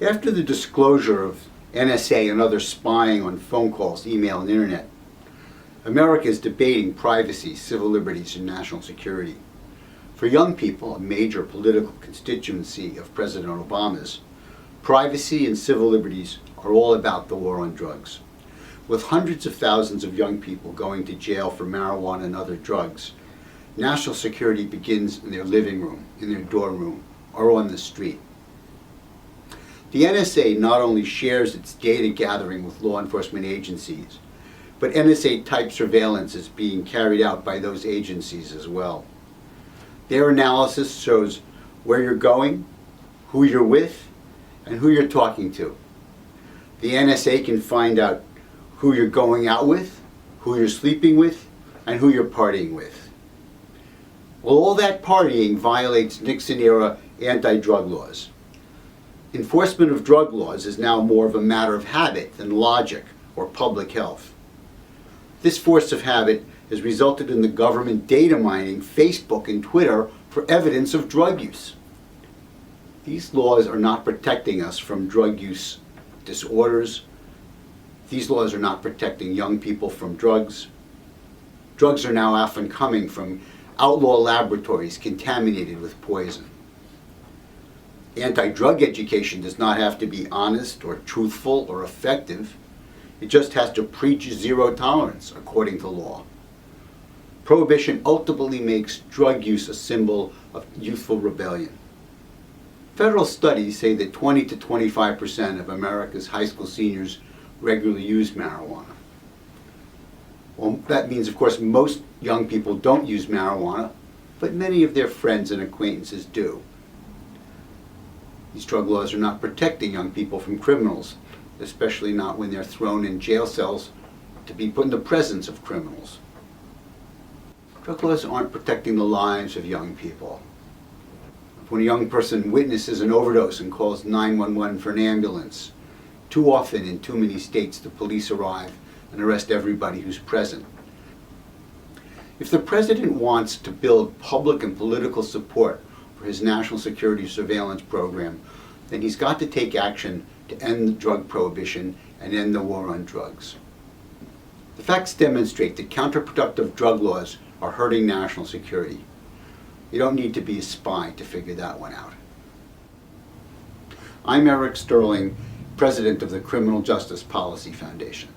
After the disclosure of NSA and other spying on phone calls, email, and internet, America is debating privacy, civil liberties, and national security. For young people, a major political constituency of President Obama's, privacy and civil liberties are all about the war on drugs. With hundreds of thousands of young people going to jail for marijuana and other drugs, national security begins in their living room, in their dorm room, or on the street. The NSA not only shares its data gathering with law enforcement agencies, but NSA-type surveillance is being carried out by those agencies as well. Their analysis shows where you're going, who you're with, and who you're talking to. The NSA can find out who you're going out with, who you're sleeping with, and who you're partying with. Well, all that partying violates Nixon-era anti-drug laws. Enforcement of drug laws is now more of a matter of habit than logic or public health. This force of habit has resulted in the government data mining Facebook and Twitter for evidence of drug use. These laws are not protecting us from drug use disorders. These laws are not protecting young people from drugs. Drugs are now often coming from outlaw laboratories contaminated with poison. Anti-drug education does not have to be honest or truthful or effective. It just has to preach zero tolerance according to law. Prohibition ultimately makes drug use a symbol of youthful rebellion. Federal studies say that 20 to 25% of America's high school seniors regularly use marijuana. Well, that means, of course, most young people don't use marijuana, but many of their friends and acquaintances do. These drug laws are not protecting young people from criminals, especially not when they're thrown in jail cells to be put in the presence of criminals. Drug laws aren't protecting the lives of young people. When a young person witnesses an overdose and calls 911 for an ambulance, too often in too many states the police arrive and arrest everybody who's present. If the president wants to build public and political support for his national security surveillance program, then he's got to take action to end drug prohibition and end the war on drugs. The facts demonstrate that counterproductive drug laws are hurting national security. You don't need to be a spy to figure that one out. I'm Eric Sterling, President of the Criminal Justice Policy Foundation.